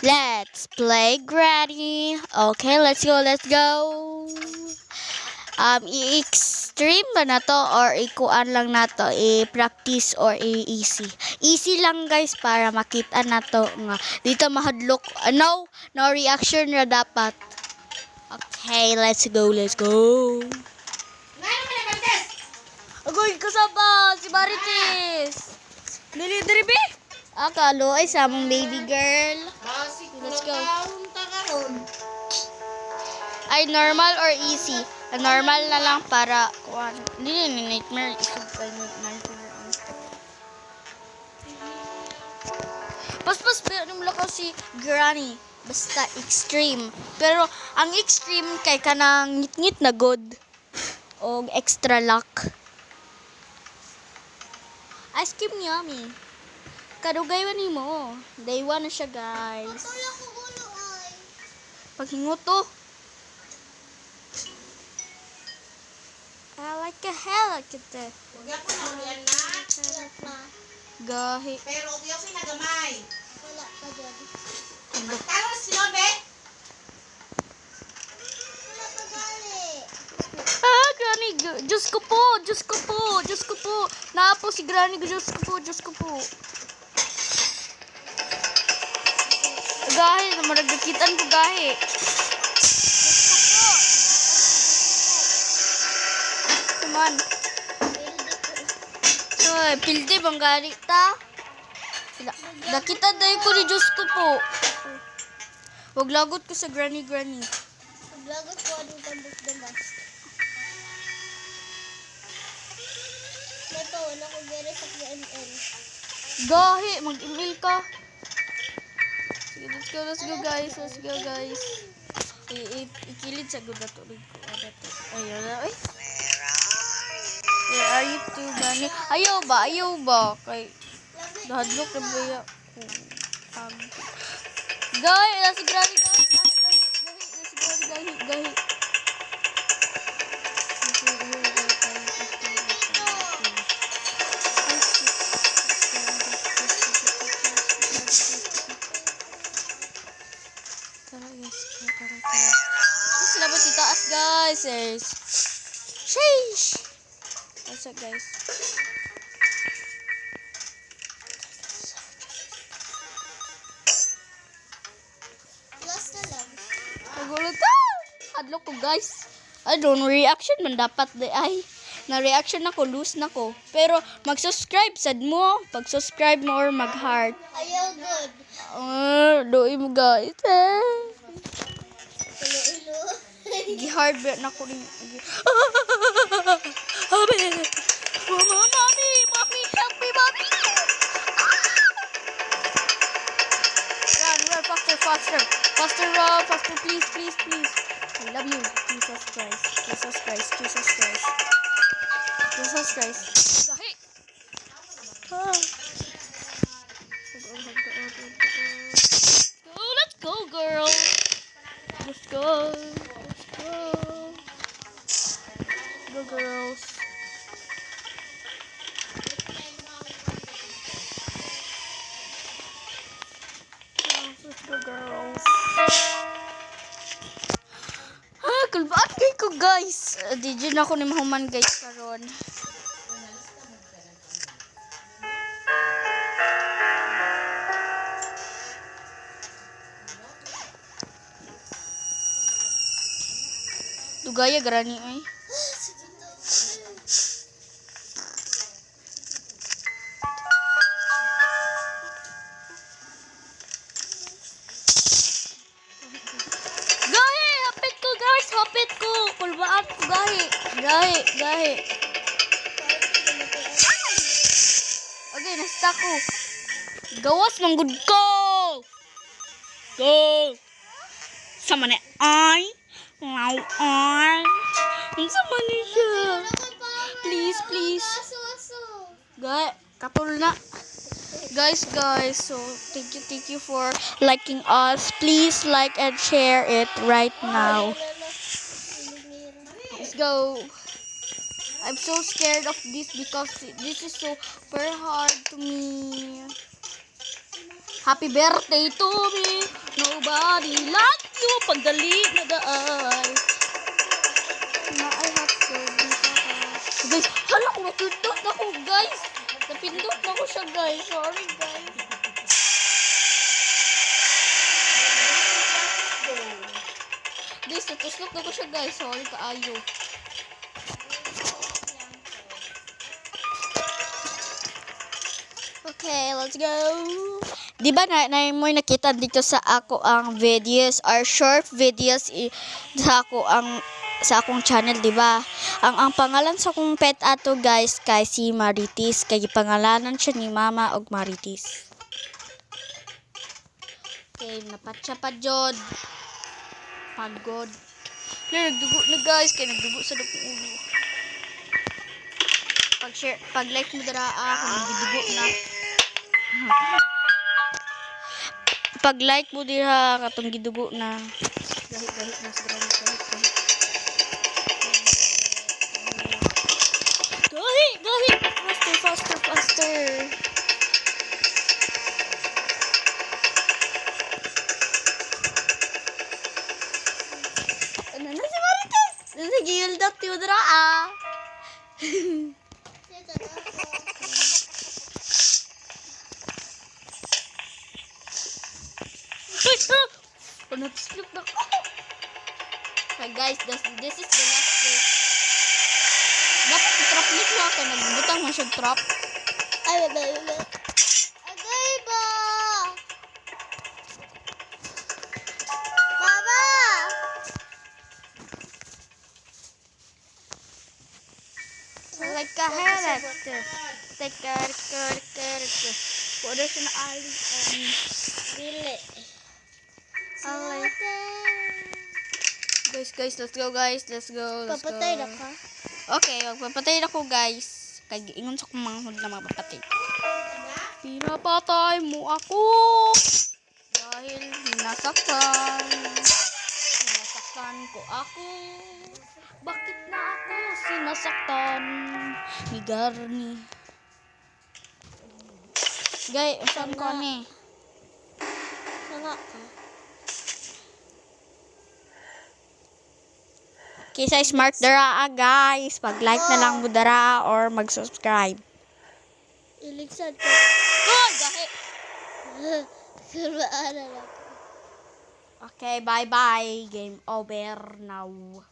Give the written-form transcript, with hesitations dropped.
let's play Granny. Okay, let's go, let's go. I-extreme ba na to or ikuan lang na to, i-practice or i-easy. Easy lang guys para makita na to nga dito mahadlok. No reaction na dapat. Okay, let's go, let's go. Agoy kasaba si Marites. Dili be. Akalo ay sa mong baby girl. Let's go. Ay normal or easy? Normal na lang para kuan. Hindi ni nightmare isog kay nightmare. Pas pero nung lakaw si Granny. Basta extreme. Pero ang extreme kay kanang ngit-ngit na good. O extra luck. Ice cream yummy. Kadugay man nimo. Day 1 na siya, guys. Paghingot to. I like a hell like it. Gahi. Pero uyo si nagamay. Wala pa dyan. Magkano sila, be? Wala pa gali. Granny. Diyos ko po. Naapo si Granny. Diyos ko po. Gahi. Maragdakitan ko gahi. Come on. Pilde bang gali ta? Nakita dahil ko ni Diyos ko po. Huwag lagot ko sa Granny. Maglagot ko anong tambok damas. Ito, wala ko gere sa KNN. Gahi, mag-email ka. Sige, let's go guys. Ikilid sa good na tuloy ko. Ayun na, ay. Where are you two, Granny? Ayaw ba? Kay, dahadlok na ba ya? Gahi, nasi Granny, gahi. Sila ba si taas, guys? Sheesh! What's up, guys? Last na lang. Nagulat ka! Adlok ko, guys. Reaction man dapat ay. Na-reaction ako, lose na ko. Pero, mag-subscribe sad mo. Pag-subscribe mo or mag-heart. Ayaw good. Doi mo, guys. Ilo-ilo. Gi-hard na ko rin. Mommy, help me, mommy. Run, faster, run, faster, please. I love you, Jesus Christ. Gahi. Let's go, girl. Let's go. Go, girls. Let's go, girls. Kulbaan kay ko, guys. Di na ako ni mahuman, guys, karon. Dugaya, Granny, ay. Hapit ko. Kulbaan ko, gahi. Okay, nasta ko. Gawas mong good ko. Go. Sama ni ay. Wow, ay. Sama ni siya. Please. Gahi, kapul na. Guys, so thank you for liking us. Please like and share it right now. Let's go. I'm so scared of this because this is so very hard to me. Happy birthday to me. Nobody like you. Pagdali na daay. Na I have to be guys, hala ko napindot na ko guys. Napindot na ko siya guys. Sorry guys. Guys, natuslok na ko siya guys. Sorry kaayo. Okay, let's go. Di ba na mo nakita dito sa ako ang videos or short videos sa ako ang sa akong channel, di ba? Ang pangalan sa akong pet ato guys kay si Maritis, kay pangalanan siya ni Mama og Maritis. Okay, napatsa pa jod. Pagod. Nagdugo na guys, kay nagdugo sa dakong ulo. Pag-share, pag-like mo dara kung nagdugo na. Pag-like mo dira katong gidugo na. Gahit na sa gahit. Faster. Ano na si Marites? Sige, yung dot yung dra Sige na ako. Nag-slip na ko. Okay guys, this is the last day. Dapat i-trap niyo siya kaya nagbutang man siya trap. Ay, bebe. Agay ba? Mama! Like kahalat. Tekar. Kuda siya na alig. Dili. Alay. Guys, let's go guys. Let's go. Papatay na ka? Okay, magpapatay na ko guys. Kaya ingon sa kong manghod na magpapatay. Pinapatay mo ako. Dahil nasaktan. Sinasaktan ko ako. Bakit na ako sinasaktan ni Garni? Guys, saan ko ni? Sanga ka? Kisa smart dara guys. Pag-like na lang mo dara or mag-subscribe. Iligsan ko. Oh, gahi. Suraan na lang. Okay, bye-bye. Game over now.